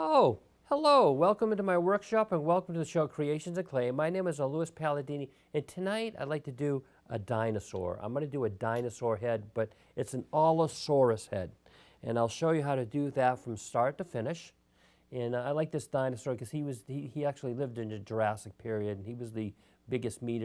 Oh, hello. Welcome into my workshop and welcome to the show Creations of Clay. My name is Louis Palladini, and tonight I'd like to do a dinosaur. I'm going to do a dinosaur head, but it's an Allosaurus head. And I'll show you how to do that from start to finish. And I like this dinosaur because he actually lived in the Jurassic period, and he was the biggest meat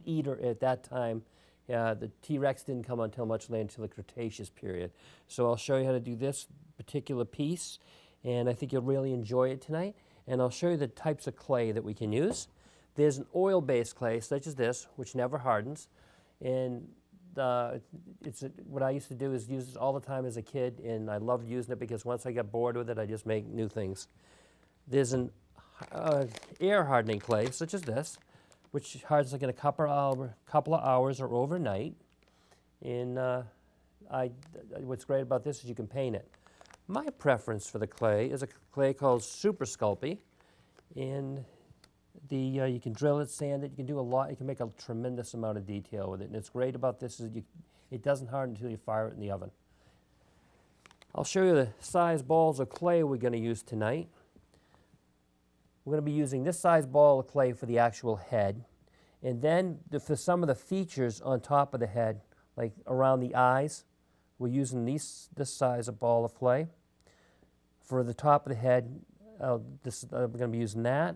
eater at that time. The T-Rex didn't come until much later, until the Cretaceous period. So I'll show you how to do this particular piece, and I think you'll really enjoy it tonight. And I'll show you the types of clay that we can use. There's an oil-based clay, such as this, which never hardens. And what I used to do is use this all the time as a kid, and I loved using it because once I got bored with it, I just make new things. There's an air hardening clay, such as this, which hardens like in a couple of hours or overnight. And what's great about this is you can paint it. My preference for the clay is a clay called Super Sculpey, and you can drill it, sand it, you can do a lot, you can make a tremendous amount of detail with it. And it's great about this is it doesn't harden until you fire it in the oven. I'll show you the size balls of clay we're going to use tonight. We're going to be using this size ball of clay for the actual head, and then for some of the features on top of the head, like around the eyes, we're using this size of ball of clay. For the top of the head, we're going to be using that.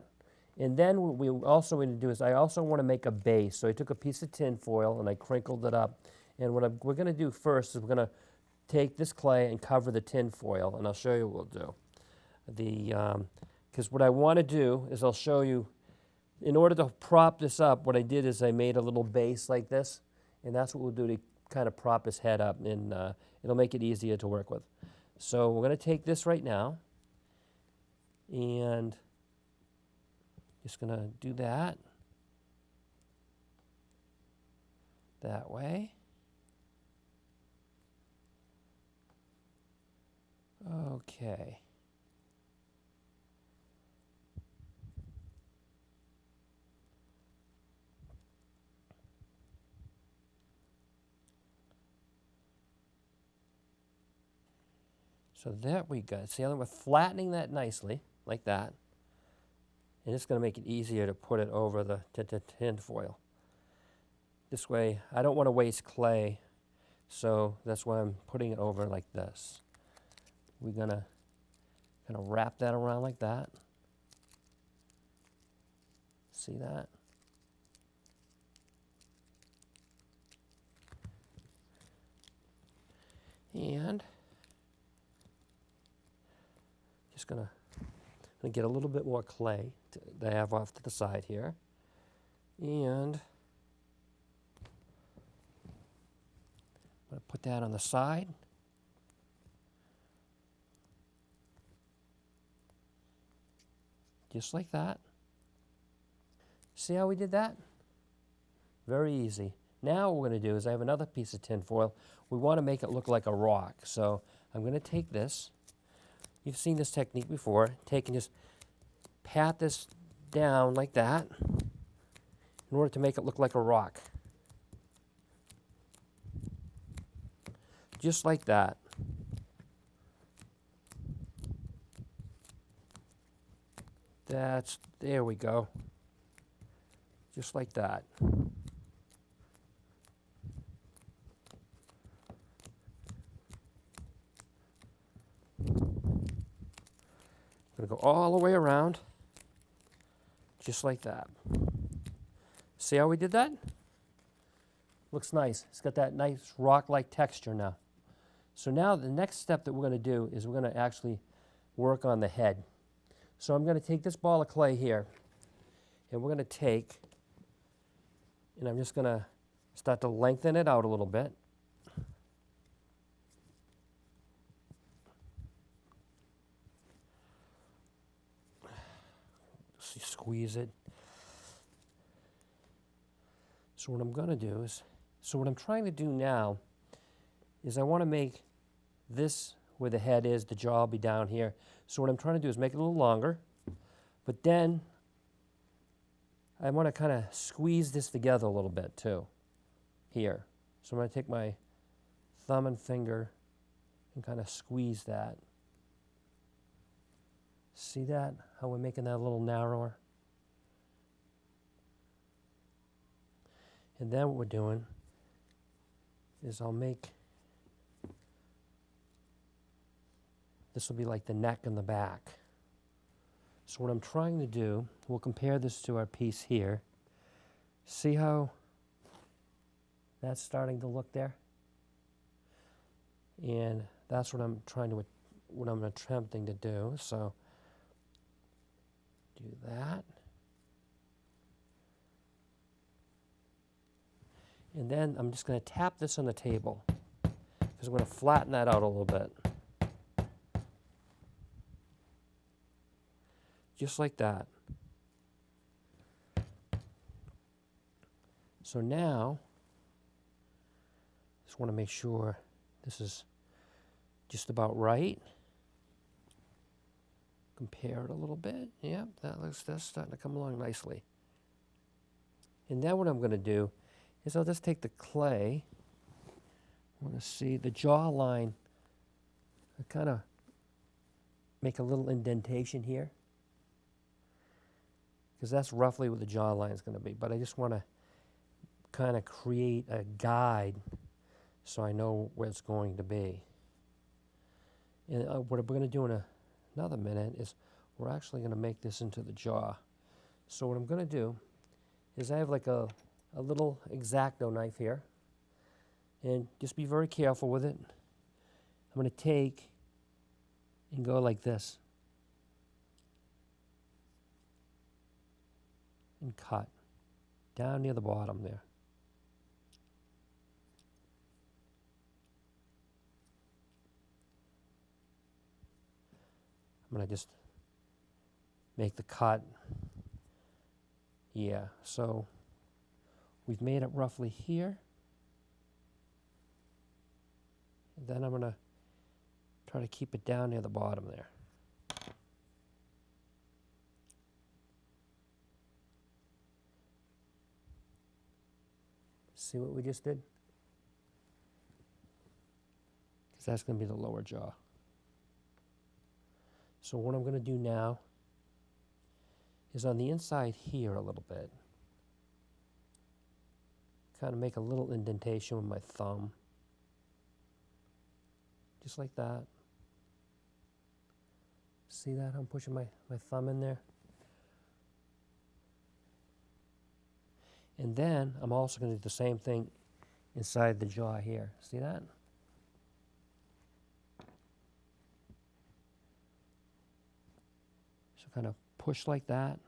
And then what we also want to do is I also want to make a base. So I took a piece of tin foil and I crinkled it up. And what we're going to do first is we're going to take this clay and cover the tin foil, and I'll show you what we'll do. Because what I want to do is I'll show you, in order to prop this up, what I did is I made a little base like this, and that's what we'll do to kind of prop his head up, and it'll make it easier to work with. So we're going to take this right now, and just going to do that way. Okay. So that we got. See, we're flattening that nicely, like that. And it's going to make it easier to put it over the tin foil. This way, I don't want to waste clay, so that's why I'm putting it over like this. We're going to kind of wrap that around like that. See that? And just going to get a little bit more clay that I have off to the side here. And I'm going to put that on the side. Just like that. See how we did that? Very easy. Now what we're going to do is I have another piece of tin foil. We want to make it look like a rock. So I'm going to take this. You've seen this technique before. Take and just pat this down like that in order to make it look like a rock. Just like that. There we go. Just like that. I'm going to go all the way around, just like that. See how we did that? Looks nice. It's got that nice rock-like texture now. So now the next step that we're going to do is we're going to actually work on the head. So I'm going to take this ball of clay here, and we're going to take, and I'm just going to start to lengthen it out a little bit. Squeeze it. So what I'm going to do is, so what I'm trying to do now is I want to make this where the head is, the jaw will be down here. So what I'm trying to do is make it a little longer, but then I want to kind of squeeze this together a little bit too, here. So I'm going to take my thumb and finger and kind of squeeze that. See that? How we're making that a little narrower? And then what we're doing is I'll make, this will be like the neck and the back. So what I'm trying to do, we'll compare this to our piece here. See how that's starting to look there? And that's what I'm attempting to do. So do that. And then I'm just going to tap this on the table because I'm going to flatten that out a little bit. Just like that. So now, just want to make sure this is just about right. Compare it a little bit. Yep, that's starting to come along nicely. And then what I'm going to do is I'll just take the clay. I want to see the jawline. I kind of make a little indentation here, because that's roughly what the jawline is going to be. But I just want to kind of create a guide so I know where it's going to be. And what we're going to do in another minute is we're actually going to make this into the jaw. So what I'm going to do is I have like a little X-Acto knife here, and just be very careful with it. I'm going to take and go like this and cut down near the bottom there. I'm going to just make the cut. Yeah, so we've made it roughly here. And then I'm going to try to keep it down near the bottom there. See what we just did? Because that's going to be the lower jaw. So what I'm going to do now is on the inside here a little bit, kind of make a little indentation with my thumb. Just like that. See that? I'm pushing my thumb in there. And then I'm also going to do the same thing inside the jaw here. See that? So kind of push like that.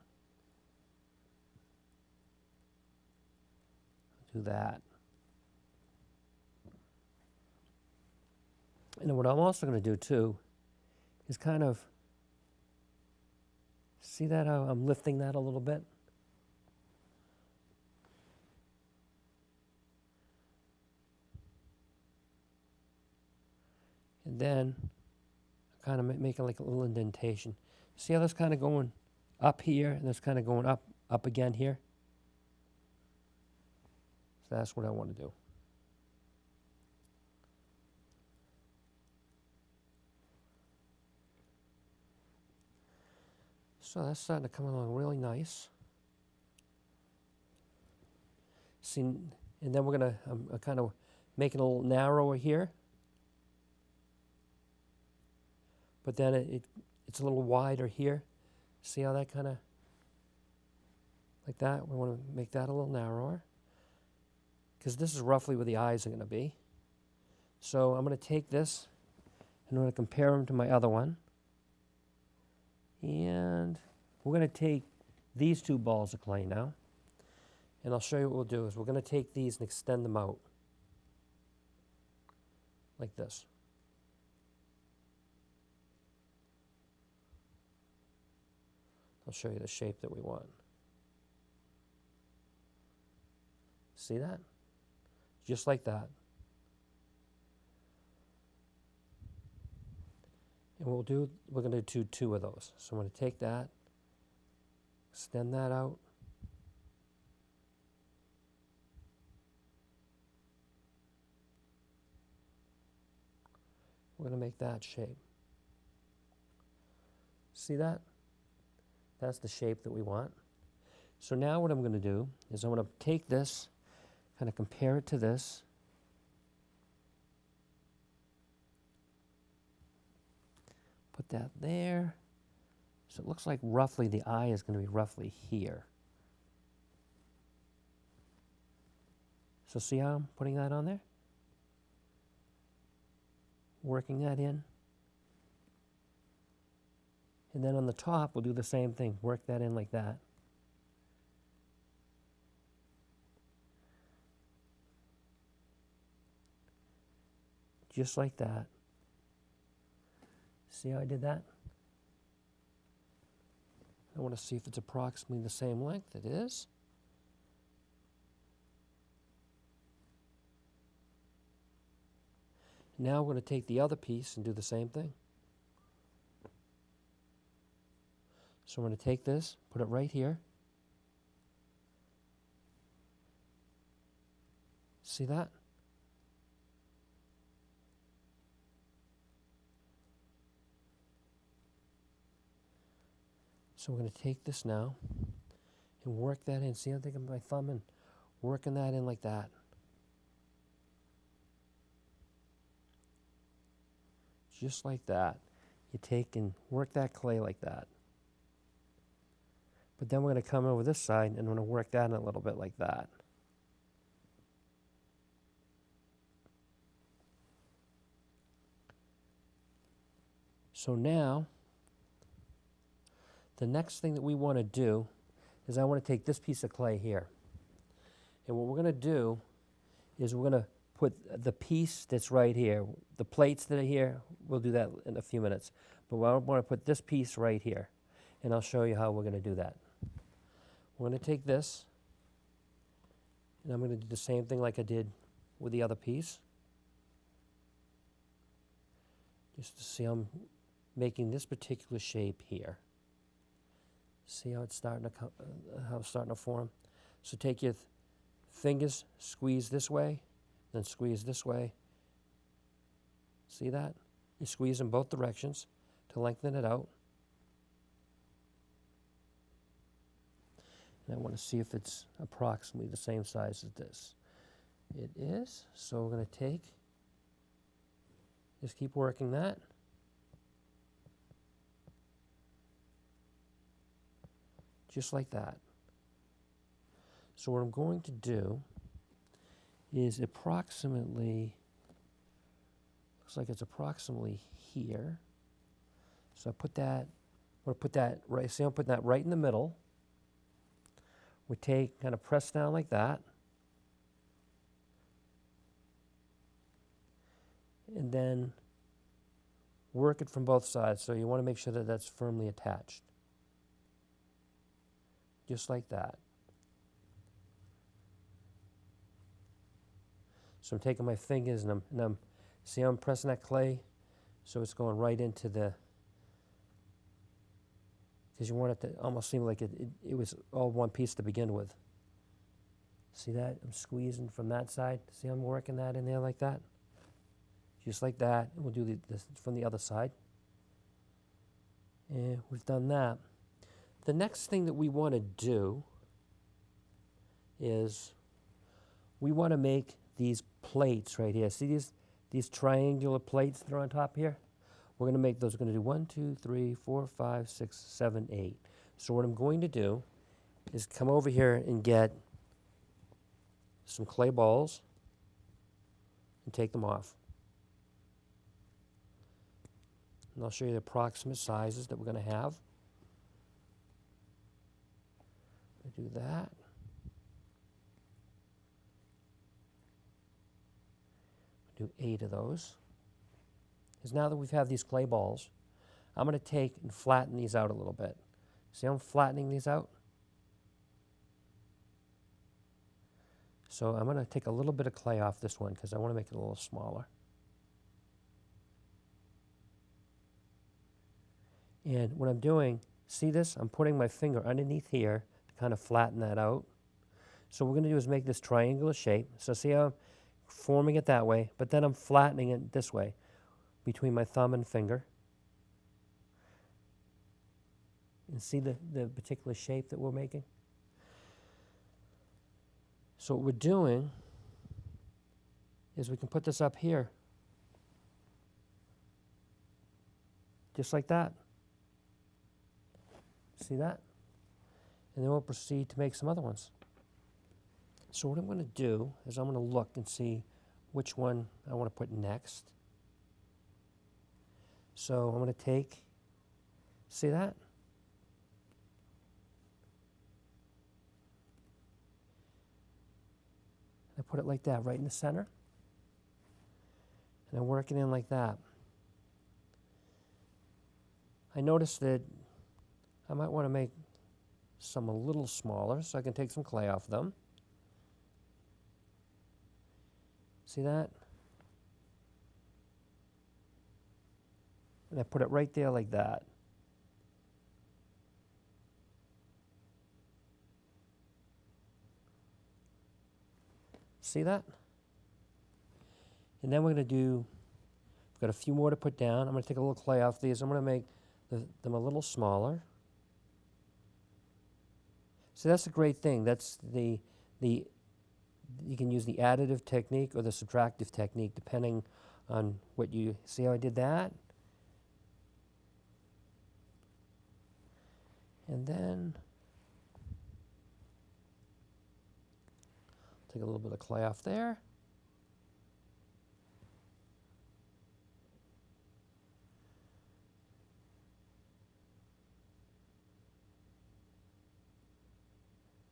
Do that. And then what I'm also going to do too is kind of, see that how I'm lifting that a little bit? And then kind of making like a little indentation. See how that's kind of going up here and that's kind of going up again here? So that's what I want to do. So that's starting to come along really nice. See, and then we're going to, I'm kind of making it a little narrower here. But then it's a little wider here. See how that kind of, like that? We want to make that a little narrower, because this is roughly where the eyes are going to be. So I'm going to take this and I'm going to compare them to my other one. And we're going to take these two balls of clay now. And I'll show you what we'll do is we're going to take these and extend them out like this. I'll show you the shape that we want. See that? Just like that. And we're going to do two of those. So I'm going to take that, extend that out. We're going to make that shape. See that? That's the shape that we want. So now what I'm going to do is I'm going to take this, kind of compare it to this. Put that there. So it looks like roughly the eye is going to be roughly here. So see how I'm putting that on there? Working that in. And then on the top, we'll do the same thing. Work that in like that. Just like that. See how I did that? I want to see if it's approximately the same length. It is. Now we're going to take the other piece and do the same thing. So I'm going to take this, put it right here. See that? So we're going to take this now and work that in. See, I'm taking my thumb and working that in like that. Just like that. You take and work that clay like that. But then we're going to come over this side and I'm going to work that in a little bit like that. So now, the next thing that we want to do is I want to take this piece of clay here. And what we're going to do is we're going to put the piece that's right here, the plates that are here, we'll do that in a few minutes. But I want to put this piece right here. And I'll show you how we're going to do that. We're going to take this, and I'm going to do the same thing like I did with the other piece. Just to see I'm making this particular shape here. See how it's starting to form? So take your fingers, squeeze this way, then squeeze this way. See that? You squeeze in both directions to lengthen it out. And I want to see if it's approximately the same size as this. It is. So we're going to take, just keep working that. Just like that. So what I'm going to do is approximately, looks like it's approximately here. So I put that, I'm going to put that right, see I'm putting that right in the middle. We take, kind of press down like that. And then work it from both sides. So you want to make sure that that's firmly attached. Just like that. So I'm taking my fingers and I'm see how I'm pressing that clay? So it's going right into the, because you want it to almost seem like it was all one piece to begin with. See that? I'm squeezing from that side. See how I'm working that in there like that? Just like that. And we'll do this from the other side. And we've done that. The next thing that we want to do is we want to make these plates right here. See these triangular plates that are on top here? We're going to make those. We're going to do 1, 2, 3, 4, 5, 6, 7, 8. So what I'm going to do is come over here and get some clay balls and take them off. And I'll show you the approximate sizes that we're going to have. Do that. Do 8 of those. Because now that we have these clay balls, I'm going to take and flatten these out a little bit. See how I'm flattening these out? So I'm going to take a little bit of clay off this one because I want to make it a little smaller. And what I'm doing, see this? I'm putting my finger underneath here to kind of flatten that out. So what we're going to do is make this triangular shape. So see how I'm forming it that way, but then I'm flattening it this way between my thumb and finger. And see the particular shape that we're making? So what we're doing is we can put this up here. Just like that. See that? And then we'll proceed to make some other ones. So what I'm going to do is I'm going to look and see which one I want to put next. So I'm going to take, see that? I put it like that, right in the center. And I'm working in like that. I noticed that I might want to make some a little smaller so I can take some clay off them. See that? And I put it right there like that. See that? And then we're going to do, we've got a few more to put down. I'm going to take a little clay off these. I'm going to make them a little smaller. So that's a great thing. That's you can use the additive technique or the subtractive technique depending on what you, see how I did that? And then take a little bit of clay off there.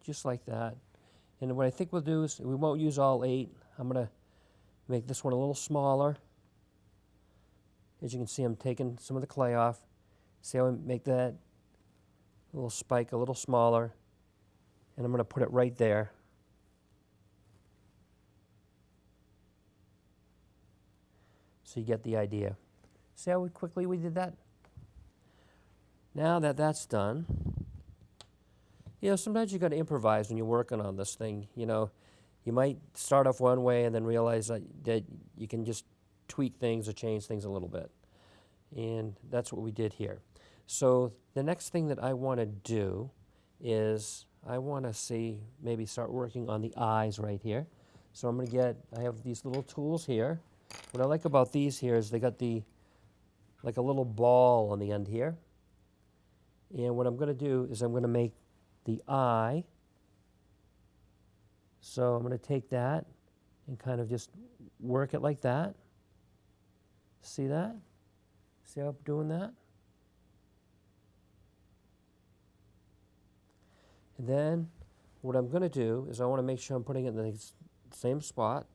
Just like that. And what I think we'll do is, we won't use all 8. I'm going to make this one a little smaller. As you can see, I'm taking some of the clay off. See how I make that little spike a little smaller. And I'm going to put it right there. So you get the idea. See how quickly we did that? Now that that's done, you know, sometimes you got to improvise when you're working on this thing. You know, you might start off one way and then realize that you can just tweak things or change things a little bit. And that's what we did here. So the next thing that I want to do is I want to see, maybe start working on the eyes right here. So I'm going to get, I have these little tools here. What I like about these here is they got like a little ball on the end here. And what I'm going to do is I'm going to make the eye. So I'm going to take that and kind of just work it like that. See that? See how I'm doing that? And then what I'm going to do is I want to make sure I'm putting it in the same spot.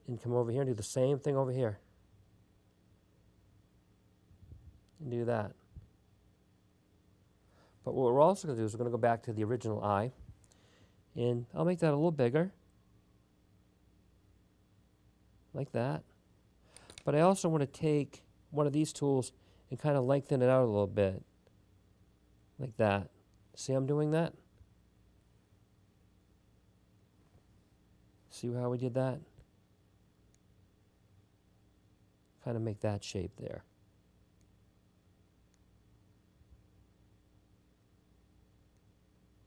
And come over here and do the same thing over here. And do that. But what we're also going to do is we're going to go back to the original eye. And I'll make that a little bigger. Like that. But I also want to take one of these tools and kind of lengthen it out a little bit. Like that. See how I'm doing that? See how we did that? Kind of make that shape there.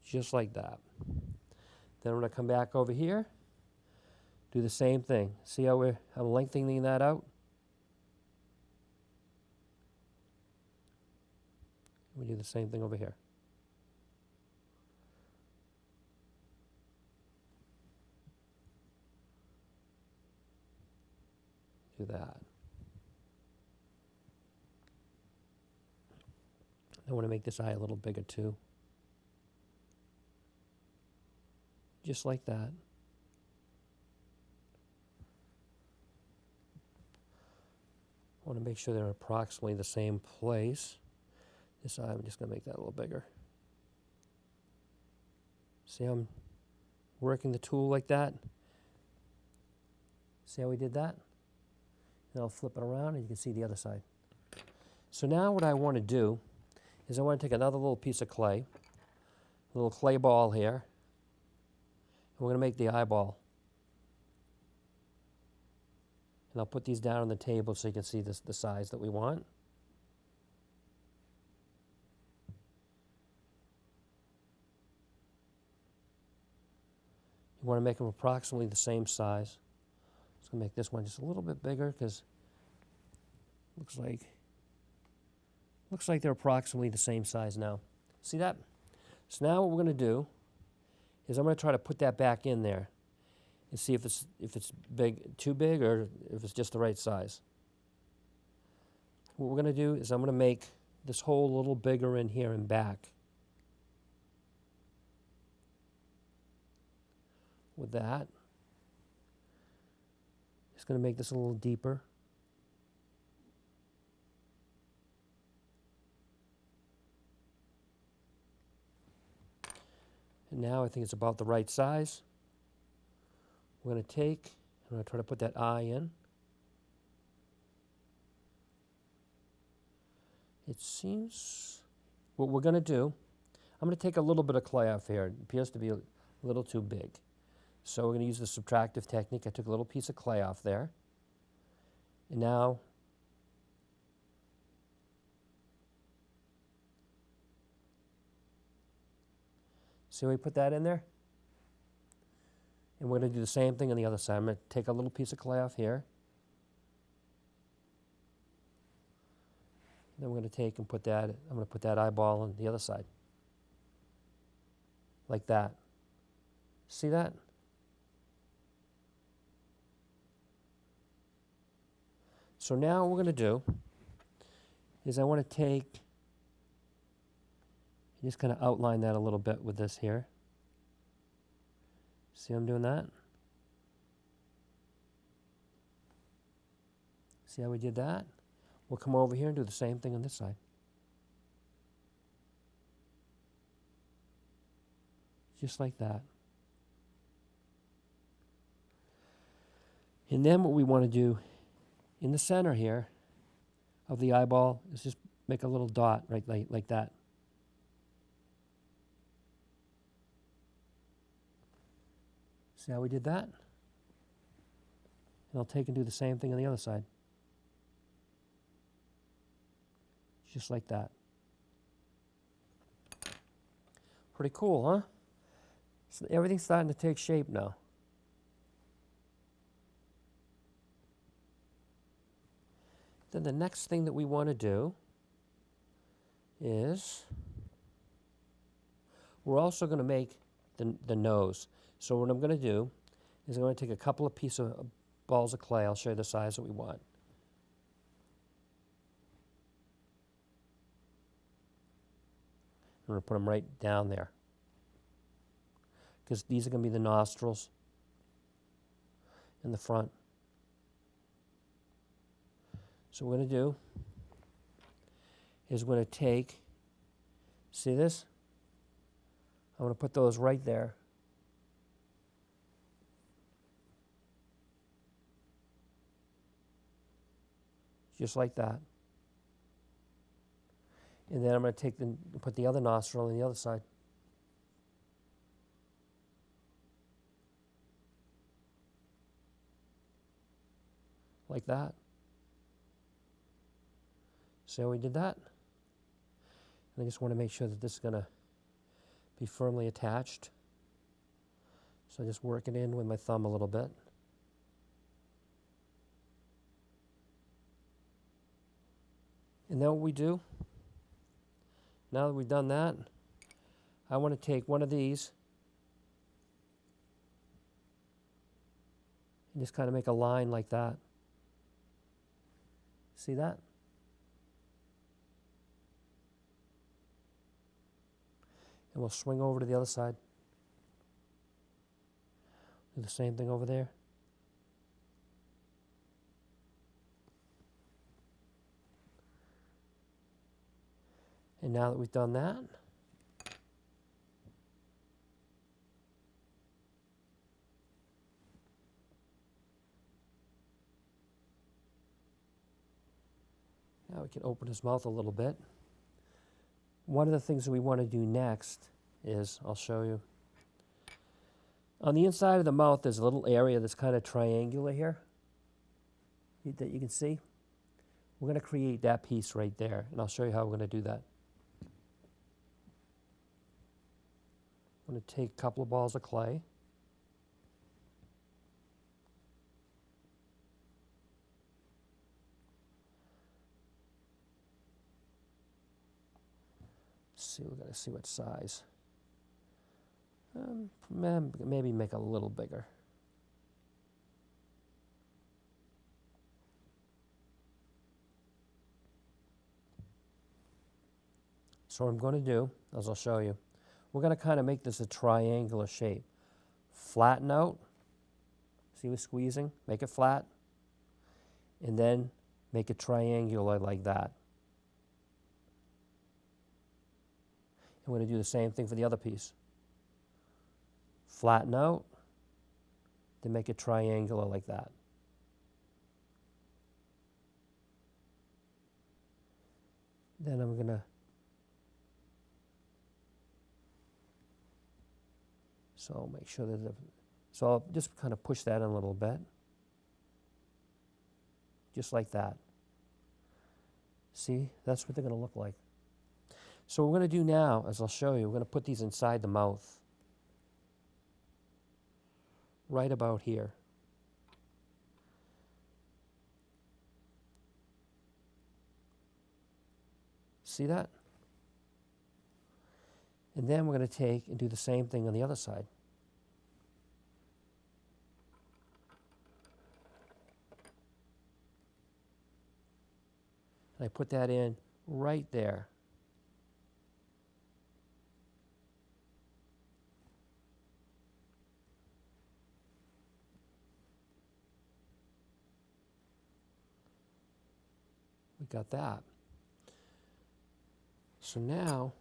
Just like that. Then I'm going to come back over here, do the same thing. See how I'm lengthening that out? We do the same thing over here. Do that. I want to make this eye a little bigger too. Just like that. I want to make sure they're approximately the same place. This eye, I'm just going to make that a little bigger. See how I'm working the tool like that? See how we did that? And I'll flip it around and you can see the other side. So now what I want to do is I want to take another little piece of clay, a little clay ball here, and we're going to make the eyeball. And I'll put these down on the table so you can see this, the size that we want. You want to make them approximately the same size. I'm going to make this one just a little bit bigger because looks like they're approximately the same size now. See that? So now what we're going to do is I'm going to try to put that back in there and see if it's big, too big, or if it's just the right size. What we're going to do is I'm going to make this hole a little bigger in here and back. With that, just going to make this a little deeper. And now I think it's about the right size. We're going to take, I'm going to try to put that eye in. It seems, what we're going to do, I'm going to take a little bit of clay off here. It appears to be a little too big. So we're going to use the subtractive technique. I took a little piece of clay off there. And now, see how we put that in there? And we're going to do the same thing on the other side. I'm going to take a little piece of clay off here. Then we're going to take and put that, I'm going to put that eyeball on the other side. Like that. See that? So now what we're going to do is I want to take, just kind of outline that a little bit with this here. See how I'm doing that? See how we did that? We'll come over here and do the same thing on this side. Just like that. And then what we want to do in the center here of the eyeball is just make a little dot right like that. See how we did that? And I'll take and do the same thing on the other side. Just like that. Pretty cool, huh? So everything's starting to take shape now. Then the next thing that we want to do is we're also going to make the nose. So what I'm going to do is I'm going to take a couple of pieces of balls of clay. I'll show you the size that we want. I'm going to put them right down there because these are going to be the nostrils in the front. So what we're going to do is we're going to take, see this? I'm going to put those right there. Just like that. And then I'm going to take put the other nostril on the other side. Like that. See how we did that? And I just want to make sure that this is going to be firmly attached. So I just work it in with my thumb a little bit. And then what we do, now that we've done that, I want to take one of these and just kind of make a line like that. See that? And we'll swing over to the other side. Do the same thing over there. And now that we've done that, now we can open his mouth a little bit. One of the things that we want to do next is, I'll show you. On the inside of the mouth, there's a little area that's kind of triangular here. that you can see. We're going to create that piece right there, and I'll show you how we're going to do that. I'm going to take a couple of balls of clay. See, we've got to see what size. Maybe make a little bigger. So what I'm going to do, as I'll show you, we're going to kind of make this a triangular shape. Flatten out. See, we're squeezing. Make it flat. And then make it triangular like that. And we're going to do the same thing for the other piece. Flatten out. Then make it triangular like that. Then I'm going to make sure that so I'll just kind of push that in a little bit. Just like that. See, that's what they're going to look like. So what we're going to do now, as I'll show you, we're going to put these inside the mouth. Right about here. See that? And then we're going to take and do the same thing on the other side. And I put that in right there. We got that. So now,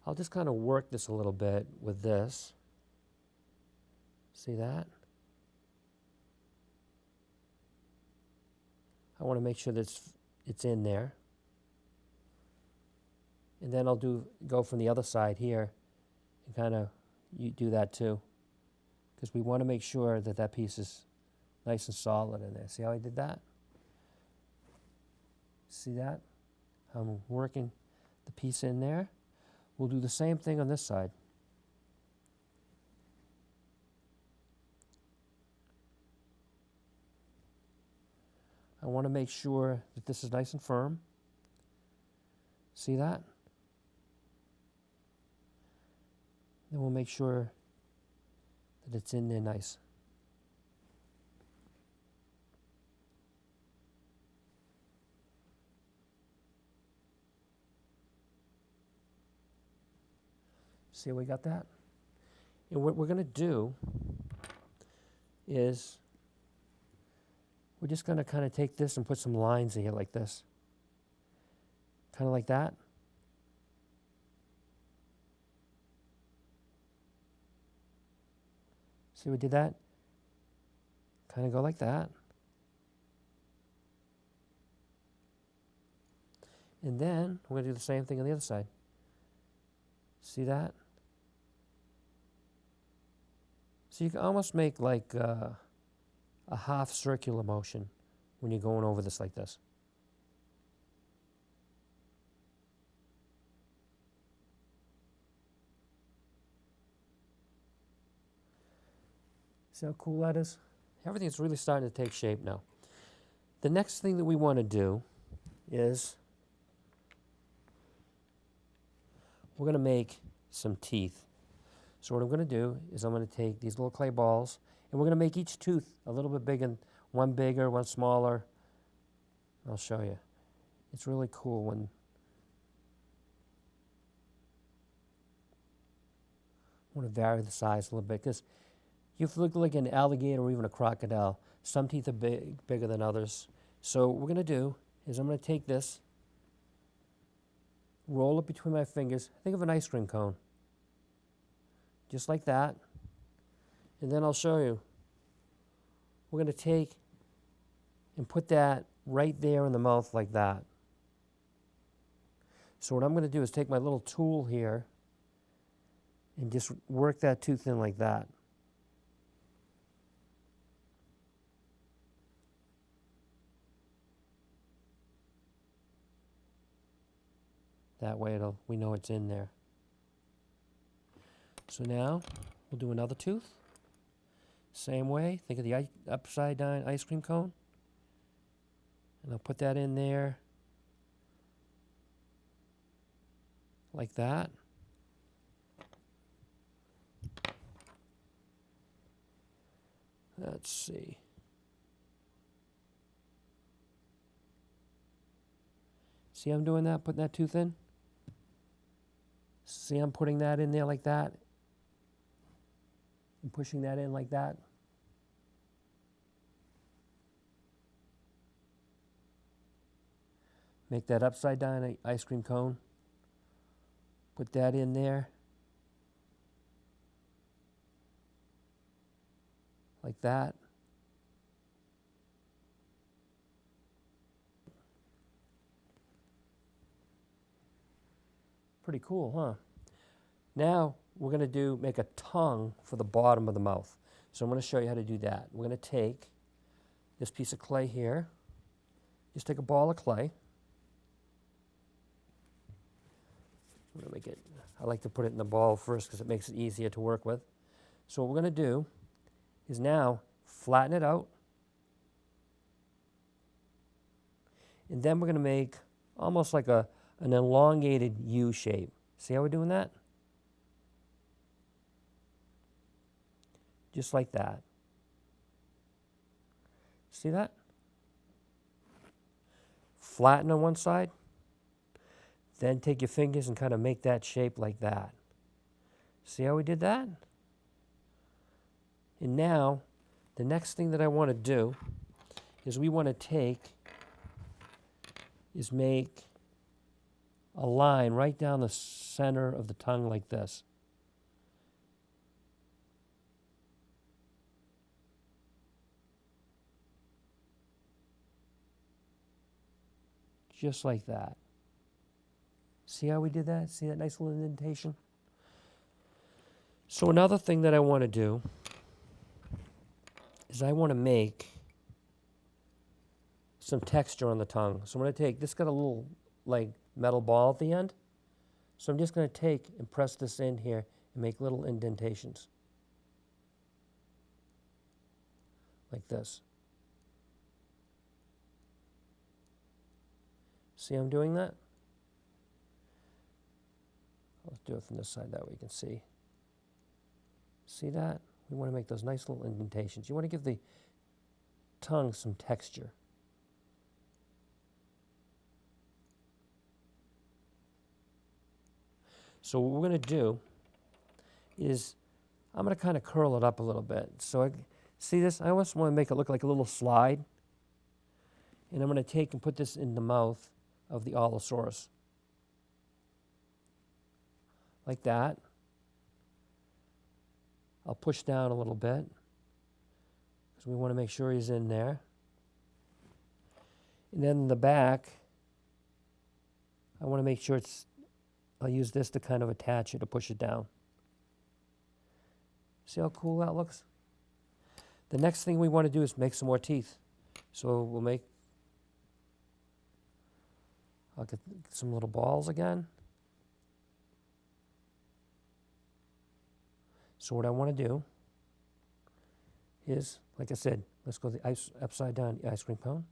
I'll just kind of work this a little bit with this. See that? I want to make sure that it's in there. And then I'll go from the other side here and kind of do that too. Because we want to make sure that that piece is nice and solid in there. See how I did that? See that? I'm working the piece in there. We'll do the same thing on this side. I want to make sure that this is nice and firm. See that? Then we'll make sure that it's in there nice. See how we got that? And what we're going to do is we're just going to kind of take this and put some lines in here like this. Kind of like that. See we did that? Kind of go like that. And then we're going to do the same thing on the other side. See that? So you can almost make like a half circular motion when you're going over this like this. See how cool that is? Everything's really starting to take shape now. The next thing that we want to do is we're going to make some teeth. So what I'm going to do is I'm going to take these little clay balls, and we're going to make each tooth a little bit bigger, one bigger, one smaller. I'll show you. It's really cool when I want to vary the size a little bit, because you look like an alligator or even a crocodile. Some teeth are bigger than others. So what we're going to do is I'm going to take this, roll it between my fingers. Think of an ice cream cone. Just like that. And then I'll show you. We're going to take and put that right there in the mouth like that. So what I'm going to do is take my little tool here and just work that tooth in like that. That way we know it's in there. So now we'll do another tooth. Same way, think of the upside down ice cream cone. And I'll put that in there like that. Let's see. See I'm doing that, putting that tooth in? See I'm putting that in there like that? And pushing that in like that? Make that upside down ice cream cone. Put that in there. Like that. Pretty cool, huh? Now we're going to make a tongue for the bottom of the mouth. So I'm going to show you how to do that. We're going to take this piece of clay here. Just take a ball of clay. I'm going to make it, I like to put it in the ball first because it makes it easier to work with. So what we're going to do is now flatten it out. And then we're going to make almost like an elongated U shape. See how we're doing that? Just like that. See that? Flatten on one side. Then take your fingers and kind of make that shape like that. See how we did that? And now, the next thing that I want to do is we want to make a line right down the center of the tongue like this. Just like that. See how we did that? See that nice little indentation? So another thing that I want to do is I want to make some texture on the tongue. So I'm going to take, this got a little like metal ball at the end. So I'm just going to take and press this in here and make little indentations. Like this. See I'm doing that? Let's do it from this side, that way you can see. See that? We want to make those nice little indentations. You want to give the tongue some texture. So what we're going to do is I'm going to kind of curl it up a little bit. So see this? I almost want to make it look like a little slide. And I'm going to take and put this in the mouth of the Allosaurus. Like that. I'll push down a little bit because we want to make sure he's in there. And then in the back, I want to make sure I'll use this to kind of attach it to push it down. See how cool that looks? The next thing we want to do is make some more teeth. So I'll get some little balls again. So what I want to do is, like I said, let's go the upside down ice cream cone.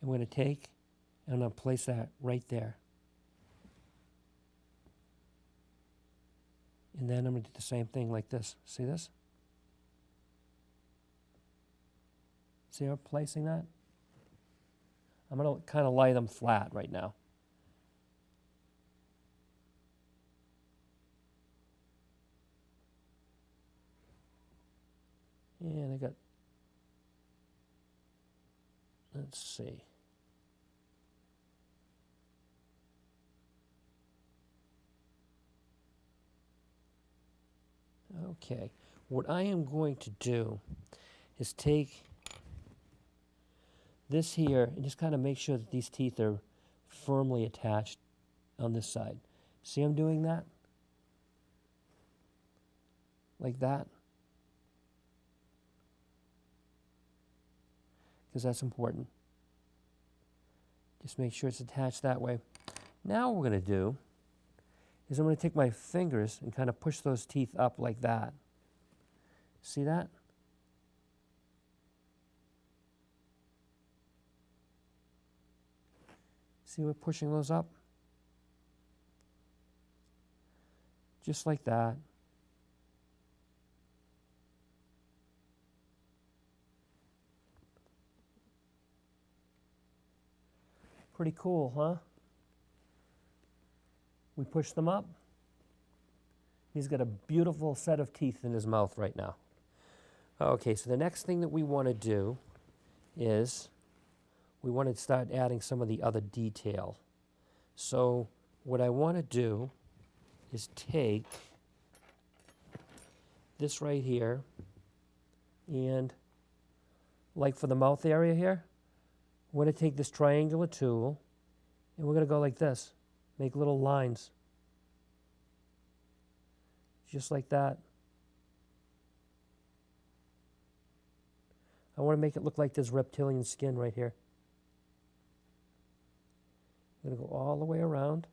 And we're going to take and I'm going to place that right there. And then I'm going to do the same thing like this. See this? See how I'm placing that? I'm going to kind of lay them flat right now. And I got, let's see. Okay, what I am going to do is take this here and just kind of make sure that these teeth are firmly attached on this side. See I'm doing that? Like that? Because that's important. Just make sure it's attached that way. Now what we're going to do is I'm going to take my fingers and kind of push those teeth up like that. See that? See, we're pushing those up? Just like that. Pretty cool, huh? We push them up. He's got a beautiful set of teeth in his mouth right now. Okay, so the next thing that we want to do is we want to start adding some of the other detail. So what I want to do is take this right here, and like for the mouth area here, we're going to take this triangular tool and we're going to go like this, make little lines, just like that. I want to make it look like there's reptilian skin right here. I'm going to go all the way around.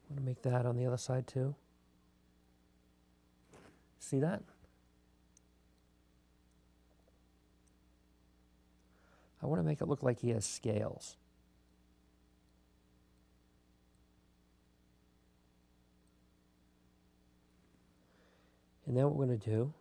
I'm going to make that on the other side too. See that? I want to make it look like he has scales. And then what we're going to do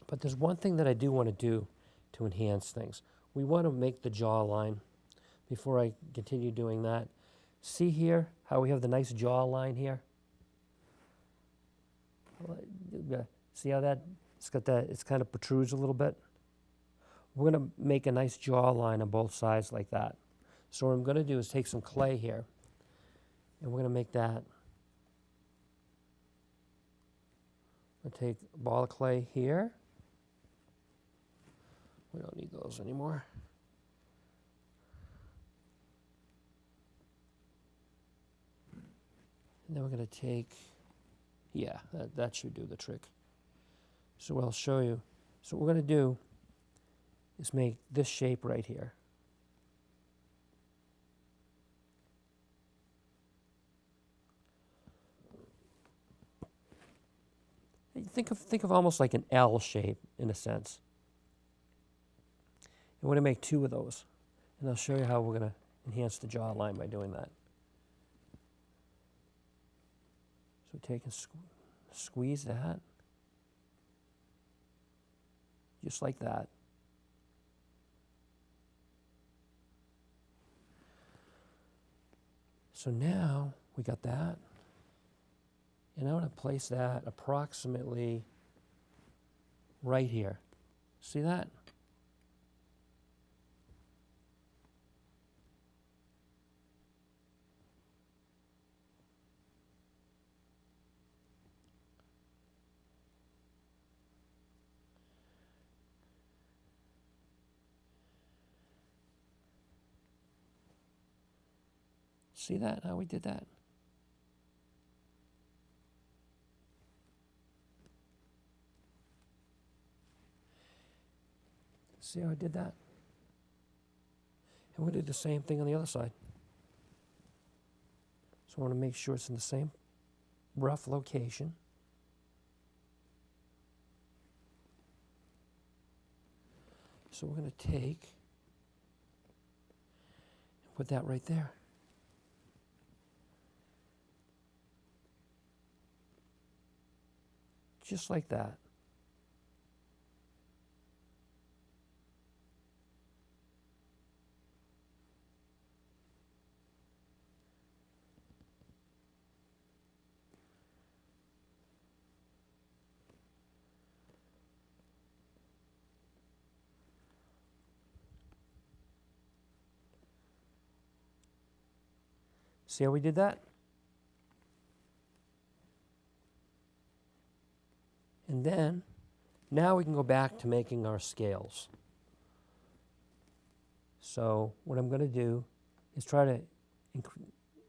but there's one thing that I do want to do to enhance things. We want to make the jawline. Before I continue doing that, see here how we have the nice jawline here? See how it's got that, it's kind of protrudes a little bit? We're going to make a nice jawline on both sides like that. So what I'm going to do is take some clay here, and we're going to make that. I'll take a ball of clay here. We don't need those anymore. And then we're going to take, yeah, that should do the trick. So I'll show you. So what we're going to do is make this shape right here. Think of almost like an L shape in a sense. And we're going to make two of those. And I'll show you how we're going to enhance the jawline by doing that. So take and squeeze that. Just like that. So now we got that. And I want to place that approximately right here. See that? See that, how we did that? See how I did that? And we'll do the same thing on the other side. So I want to make sure it's in the same rough location. So we're going to take and put that right there. Just like that. See how we did that? And then, now we can go back to making our scales. So what I'm going to do is try to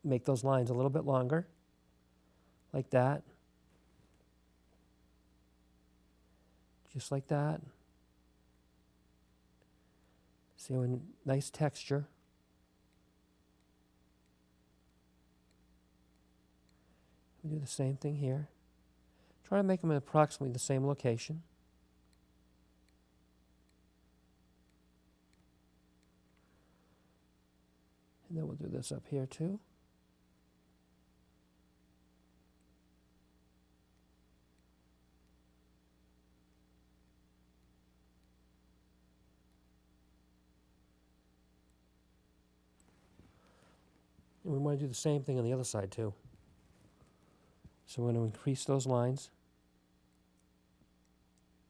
make those lines a little bit longer, like that. Just like that. See, nice texture. We do the same thing here. Try to make them in approximately the same location. And then we'll do this up here too. And we want to do the same thing on the other side too. So we're going to increase those lines.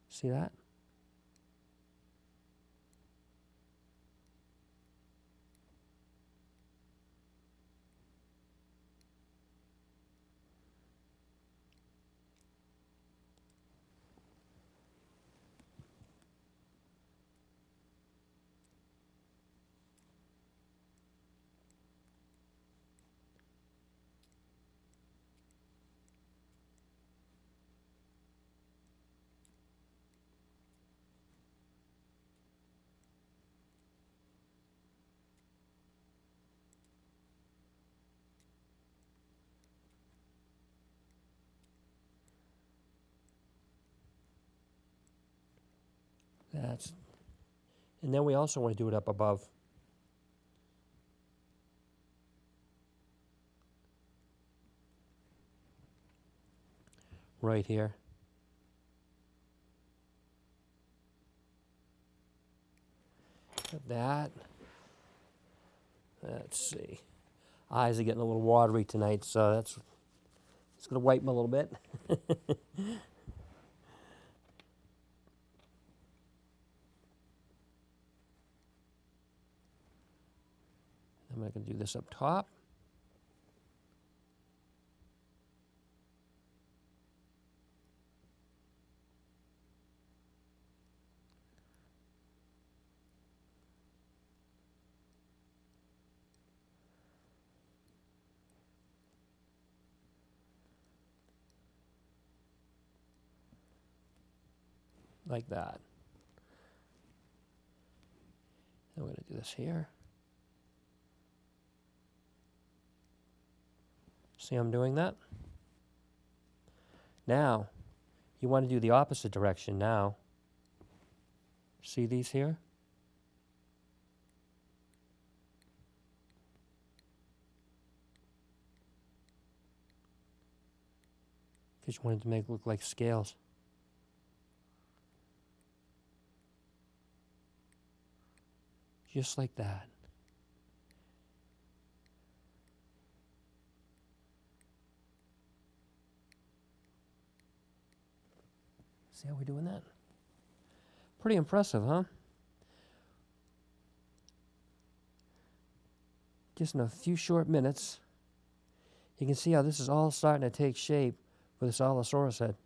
See that? And then we also want to do it up above. Right here. That. Let's see. Eyes are getting a little watery tonight, so it's going to wipe them a little bit. I'm going to do this up top. Like that. Then we're going to do this here. See I'm doing that? Now, you want to do the opposite direction now. See these here? Because you want it to make it look like scales. Just like that. See how we're doing that? Pretty impressive, huh? Just in a few short minutes, you can see how this is all starting to take shape for this Allosaurus head.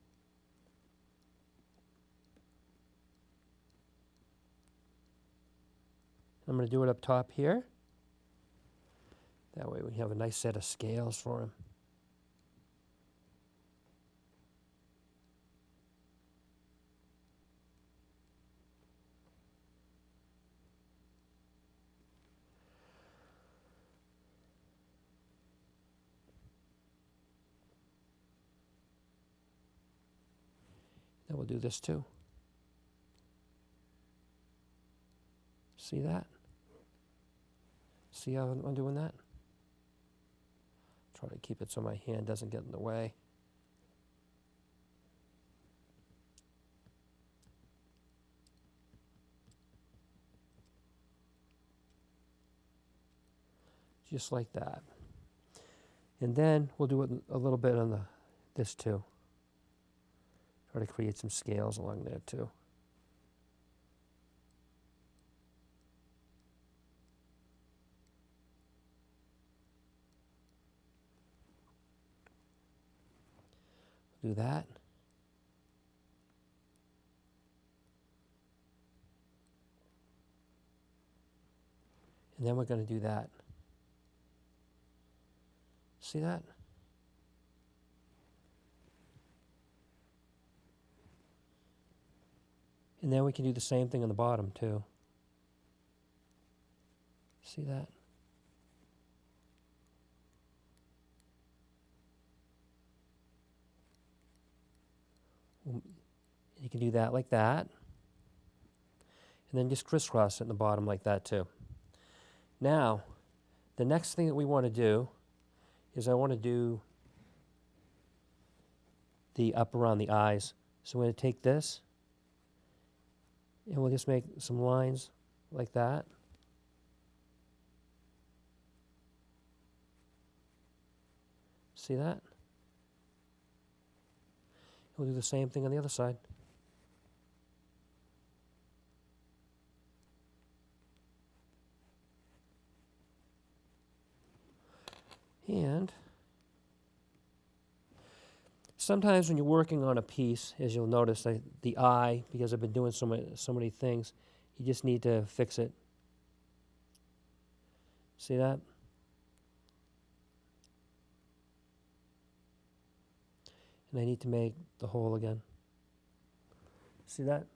I'm going to do it up top here. That way we have a nice set of scales for him. Then we'll do this too. See that? See how I'm doing that? Try to keep it so my hand doesn't get in the way. Just like that. And then we'll do it a little bit on this too. Try to create some scales along there too. Do that. And then we're going to do that. See that? And then we can do the same thing on the bottom too. See that? You can do that like that. And then just crisscross it in the bottom like that too. Now, the next thing that we want to do is I want to do the up around the eyes. So I'm going to take this and we'll just make some lines like that. See that? We'll do the same thing on the other side. And sometimes when you're working on a piece, as you'll notice, the eye, because I've been doing so many things, you just need to fix it. See that? And I need to make the hole again. See that?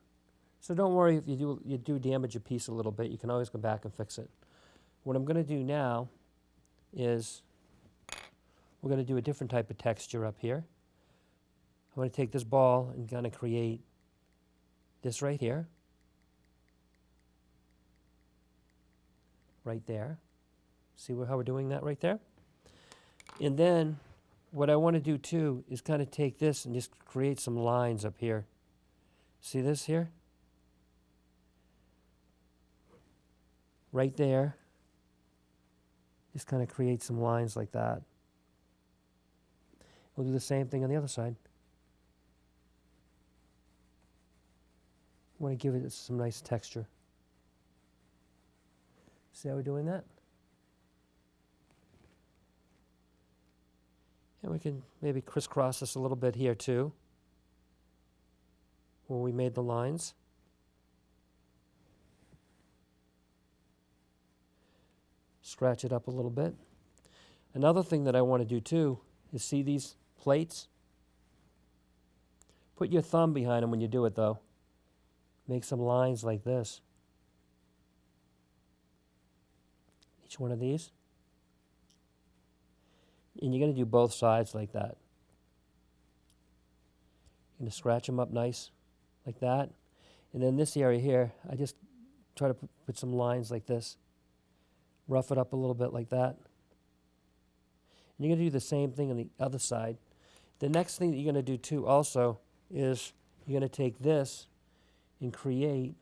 So don't worry if you do damage a piece a little bit. You can always go back and fix it. What I'm going to do now is we're going to do a different type of texture up here. I'm going to take this ball and kind of create this right here. Right there. See how we're doing that right there? And then what I want to do too is kind of take this and just create some lines up here. See this here? Right there. Just kind of create some lines like that. We'll do the same thing on the other side. I want to give it some nice texture. See how we're doing that? And we can maybe crisscross this a little bit here too, where we made the lines. Scratch it up a little bit. Another thing that I want to do too is see these plates? Put your thumb behind them when you do it though. Make some lines like this. Each one of these. And you're going to do both sides like that. You're going to scratch them up nice like that. And then this area here, I just try to put some lines like this. Rough it up a little bit like that. And you're going to do the same thing on the other side. The next thing that you're going to do too also is you're going to take this and create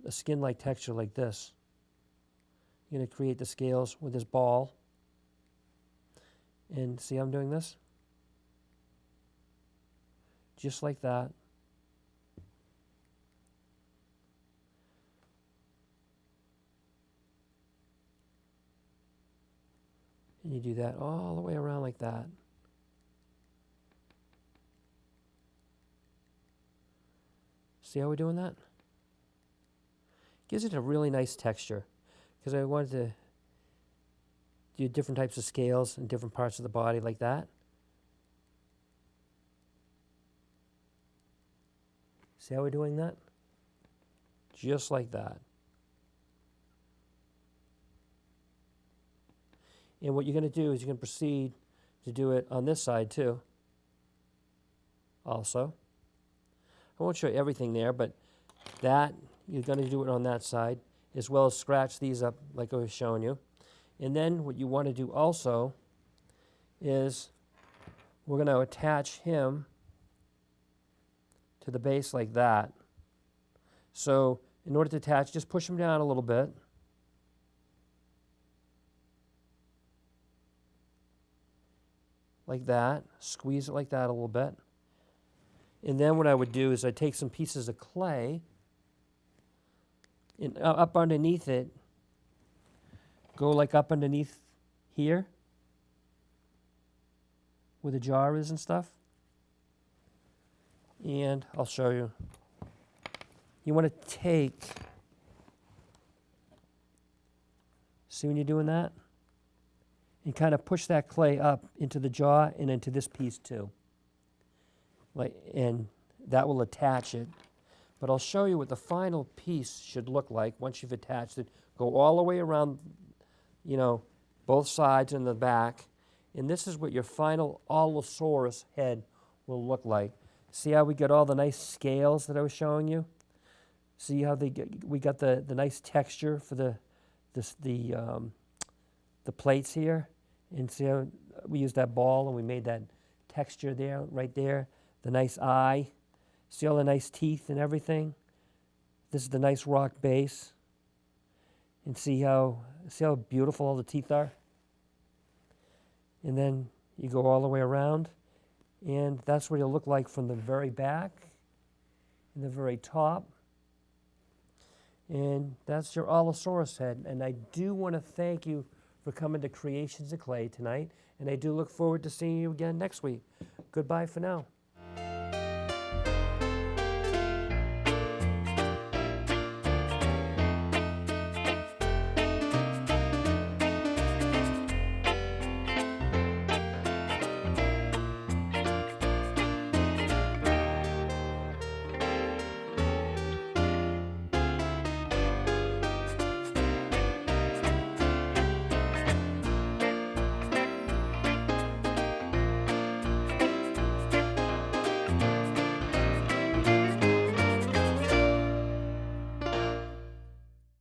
a skin-like texture like this. You're going to create the scales with this ball. And see how I'm doing this? Just like that. And you do that all the way around like that. See how we're doing that? Gives it a really nice texture. Because I wanted to do different types of scales in different parts of the body like that. See how we're doing that? Just like that. And what you're going to do is you're going to proceed to do it on this side too. Also. I won't show you everything there, but that, you're going to do it on that side, as well as scratch these up like I was showing you. And then what you want to do also is we're going to attach him to the base like that. So in order to attach, just push him down a little bit. Like that. Squeeze it like that a little bit. And then what I would do is I'd take some pieces of clay and up underneath it, go like up underneath here where the jar is and stuff. And I'll show you. You want to see when you're doing that? and kind of push that clay up into the jaw and into this piece too. And that will attach it. But I'll show you what the final piece should look like once you've attached it. Go all the way around, you know, both sides and the back. And this is what your final Allosaurus head will look like. See how we got all the nice scales that I was showing you? See how we got the nice texture for the plates here? And see how we used that ball and we made that texture there, right there. The nice eye. See all the nice teeth and everything? This is the nice rock base. And see how beautiful all the teeth are? And then you go all the way around, and that's what it'll look like from the very back and the very top. And that's your Allosaurus head. And I do want to thank you for coming to Creations of Clay tonight, and I do look forward to seeing you again next week. Goodbye for now.